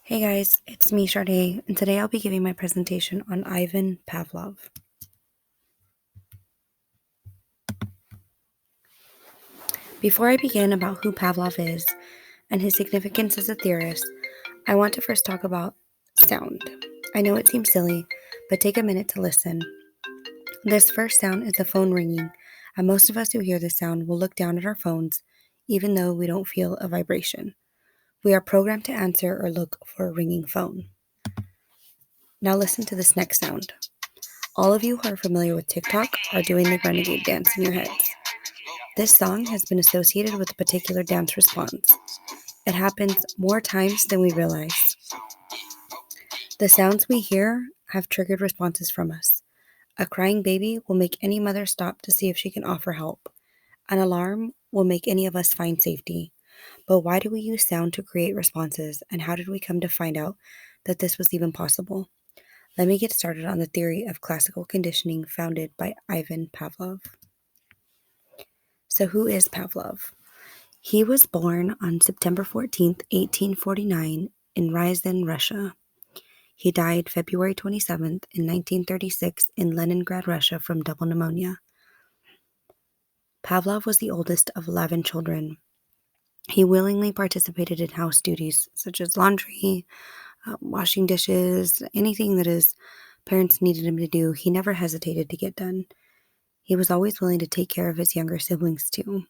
Hey guys, it's me, Sade, and today I'll be giving my presentation on Ivan Pavlov. Before I begin about who Pavlov is and his significance as a theorist, I want to first talk about sound. I know it seems silly, but take a minute to listen. This first sound is the phone ringing, and most of us who hear this sound will look down at our phones, even though we don't feel a vibration. We are programmed to answer or look for a ringing phone. Now listen to this next sound. All of you who are familiar with TikTok are doing the renegade dance in your heads. This song has been associated with a particular dance response. It happens more times than we realize. The sounds we hear have triggered responses from us. A crying baby will make any mother stop to see if she can offer help. An alarm will make any of us find safety. But why do we use sound to create responses, and how did we come to find out that this was even possible? Let me get started on the theory of classical conditioning founded by Ivan Pavlov. So who is Pavlov? He was born on September 14th, 1849 in Ryazan, Russia. He died February 27th in 1936 in Leningrad, Russia from double pneumonia. Pavlov was the oldest of 11 children. He willingly participated in house duties such as laundry, washing dishes, anything that his parents needed him to do. He never hesitated to get done. He was always willing to take care of his younger siblings too.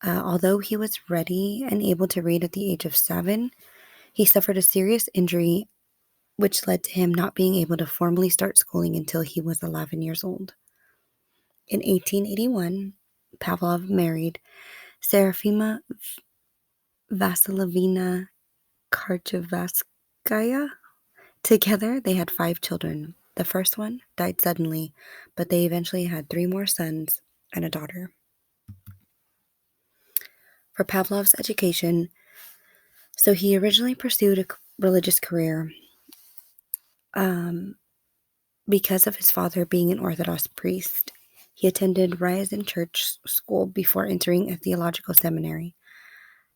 Although he was ready and able to read at the age of 7, he suffered a serious injury which led to him not being able to formally start schooling until he was 11 years old. In 1881, Pavlov married Serafima Vasilyevna Karchavskaya. Together, they had 5 children. The first one died suddenly, but they eventually had 3 more sons and a daughter. For Pavlov's education, so he originally pursued a religious career because of his father being an Orthodox priest. He attended Ryazan Church School before entering a theological seminary.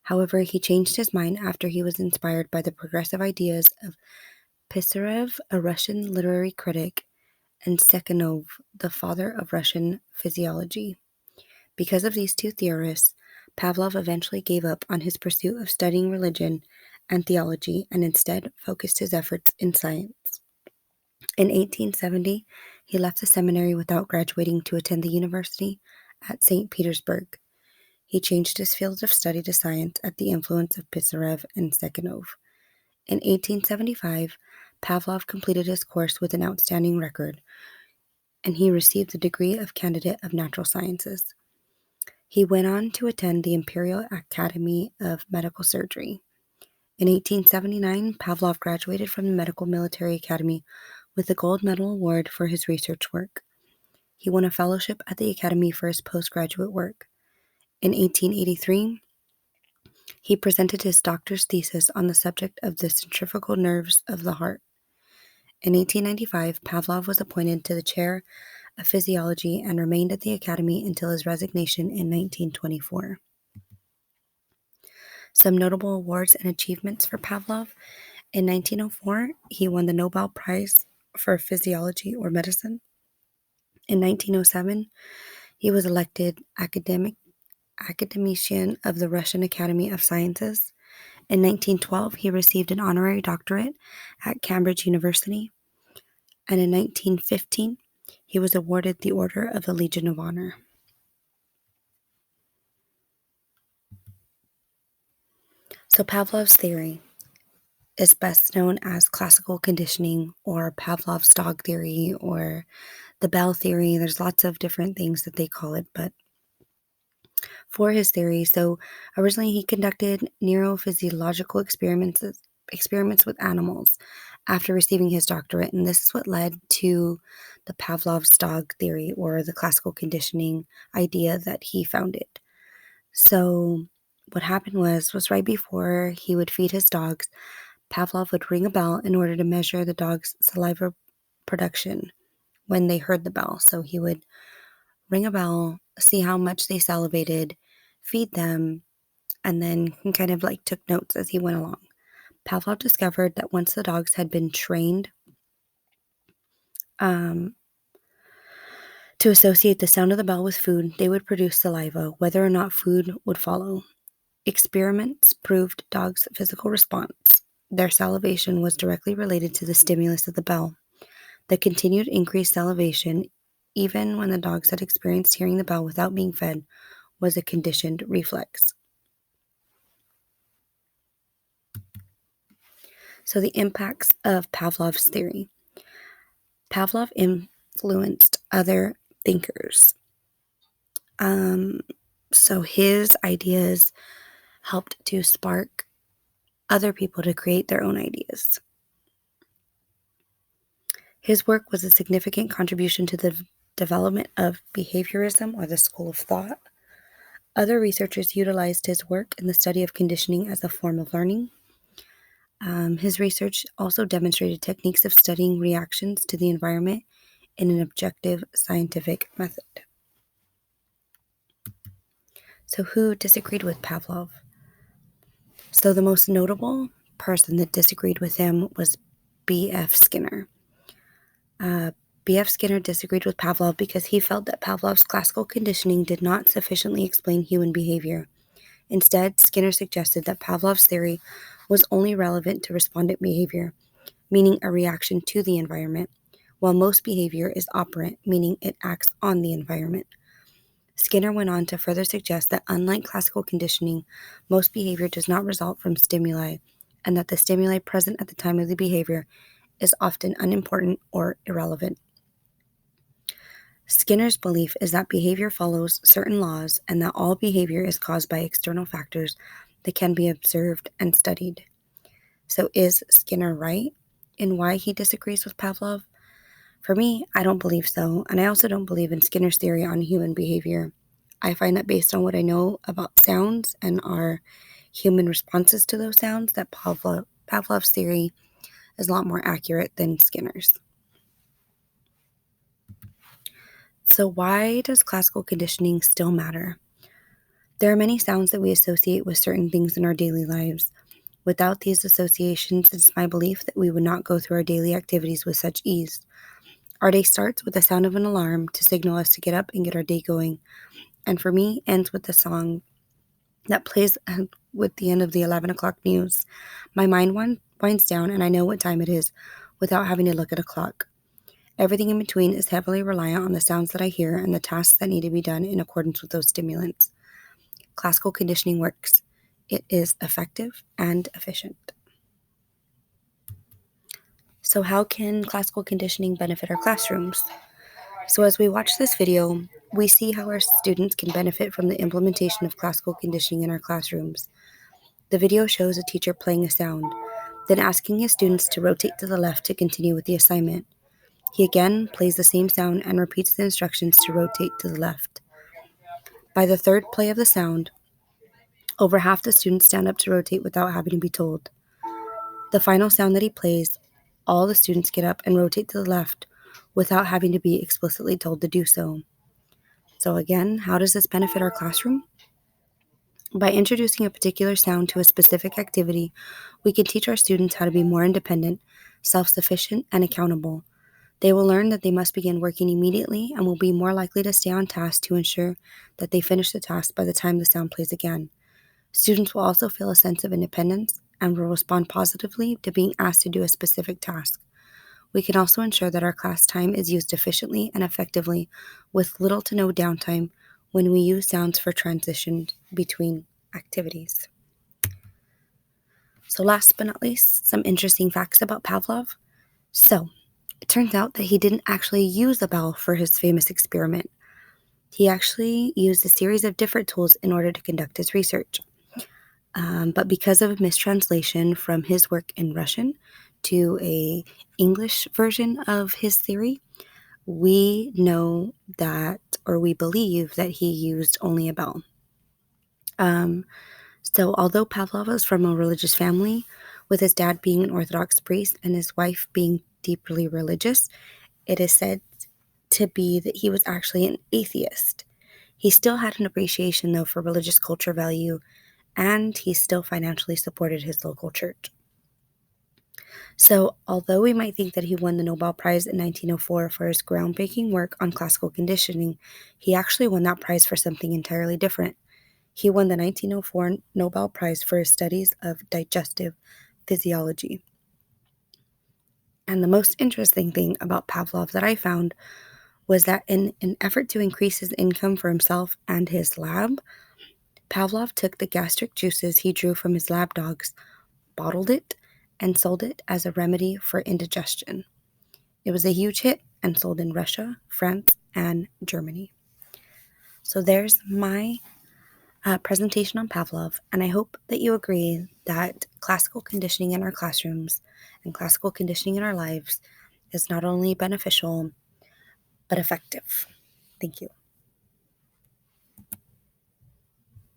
However, he changed his mind after he was inspired by the progressive ideas of Pisarev, a Russian literary critic, and Sekhenov, the father of Russian physiology. Because of these two theorists, Pavlov eventually gave up on his pursuit of studying religion and theology and instead focused his efforts in science. In 1870, he left the seminary without graduating to attend the university at St. Petersburg. He changed his field of study to science at the influence of Pisarev and Sekhenov. In 1875, Pavlov completed his course with an outstanding record, and he received the degree of Candidate of Natural Sciences. He went on to attend the Imperial Academy of Medical Surgery. In 1879, Pavlov graduated from the Medical Military Academy with a gold medal award for his research work. He won a fellowship at the Academy for his postgraduate work. In 1883, he presented his doctor's thesis on the subject of the centrifugal nerves of the heart. In 1895, Pavlov was appointed to the chair of physiology and remained at the Academy until his resignation in 1924. Some notable awards and achievements for Pavlov. In 1904, he won the Nobel Prize for Physiology or Medicine. In 1907, he was elected academician of the Russian Academy of Sciences. In 1912, he received an honorary doctorate at Cambridge University. And in 1915, he was awarded the Order of the Legion of Honor. So Pavlov's theory is best known as classical conditioning or Pavlov's dog theory or the bell theory. There's lots of different things that they call it, but for his theory, so originally he conducted neurophysiological experiments with animals after receiving his doctorate, and this is what led to the Pavlov's dog theory or the classical conditioning idea that he founded. So what happened was right before he would feed his dogs, Pavlov would ring a bell in order to measure the dog's saliva production when they heard the bell. So he would ring a bell, see how much they salivated, feed them, and then he kind of like took notes as he went along. Pavlov discovered that once the dogs had been trained to associate the sound of the bell with food, they would produce saliva, whether or not food would follow. Experiments proved dogs' physical response. Their salivation was directly related to the stimulus of the bell. The continued increased salivation, even when the dogs had experienced hearing the bell without being fed, was a conditioned reflex. So the impacts of Pavlov's theory. Pavlov influenced other thinkers. So his ideas helped to spark other people to create their own ideas. His work was a significant contribution to the development of behaviorism, or the school of thought. Other researchers utilized his work in the study of conditioning as a form of learning. His research also demonstrated techniques of studying reactions to the environment in an objective scientific method. So who disagreed with Pavlov? So the most notable person that disagreed with him was B.F. Skinner. B.F. Skinner disagreed with Pavlov because he felt that Pavlov's classical conditioning did not sufficiently explain human behavior. Instead, Skinner suggested that Pavlov's theory was only relevant to respondent behavior, meaning a reaction to the environment, while most behavior is operant, meaning it acts on the environment. Skinner went on to further suggest that unlike classical conditioning, most behavior does not result from stimuli, and that the stimuli present at the time of the behavior is often unimportant or irrelevant. Skinner's belief is that behavior follows certain laws and that all behavior is caused by external factors that can be observed and studied. So is Skinner right in why he disagrees with Pavlov? For me, I don't believe so, and I also don't believe in Skinner's theory on human behavior. I find that based on what I know about sounds and our human responses to those sounds, that Pavlov's theory is a lot more accurate than Skinner's. So why does classical conditioning still matter? There are many sounds that we associate with certain things in our daily lives. Without these associations, it's my belief that we would not go through our daily activities with such ease. Our day starts with the sound of an alarm to signal us to get up and get our day going, and for me, ends with the song that plays with the end of the 11 o'clock news. My mind winds down and I know what time it is without having to look at a clock. Everything in between is heavily reliant on the sounds that I hear and the tasks that need to be done in accordance with those stimulants. Classical conditioning works. It is effective and efficient. So how can classical conditioning benefit our classrooms? So as we watch this video, we see how our students can benefit from the implementation of classical conditioning in our classrooms. The video shows a teacher playing a sound, then asking his students to rotate to the left to continue with the assignment. He again plays the same sound and repeats the instructions to rotate to the left. By the third play of the sound, over half the students stand up to rotate without having to be told. The final sound that he plays, all the students get up and rotate to the left without having to be explicitly told to do so. So again, how does this benefit our classroom? By introducing a particular sound to a specific activity, we can teach our students how to be more independent, self-sufficient, and accountable. They will learn that they must begin working immediately and will be more likely to stay on task to ensure that they finish the task by the time the sound plays again. Students will also feel a sense of independence and will respond positively to being asked to do a specific task. We can also ensure that our class time is used efficiently and effectively with little to no downtime when we use sounds for transition between activities. So last but not least, some interesting facts about Pavlov. So, it turns out that he didn't actually use a bell for his famous experiment. He actually used a series of different tools in order to conduct his research. But because of a mistranslation from his work in Russian to an English version of his theory, we know that, or we believe that he used only a bell. So although Pavlov was from a religious family, with his dad being an Orthodox priest and his wife being deeply religious, it is said to be that he was actually an atheist. He still had an appreciation, though, for religious culture value, and he still financially supported his local church. So, although we might think that he won the Nobel Prize in 1904 for his groundbreaking work on classical conditioning, he actually won that prize for something entirely different. He won the 1904 Nobel Prize for his studies of digestive physiology. And the most interesting thing about Pavlov that I found was that in an effort to increase his income for himself and his lab, Pavlov took the gastric juices he drew from his lab dogs, bottled it, and sold it as a remedy for indigestion. It was a huge hit and sold in Russia, France, and Germany. So there's my presentation on Pavlov, and I hope that you agree that classical conditioning in our classrooms and classical conditioning in our lives is not only beneficial, but effective. Thank you.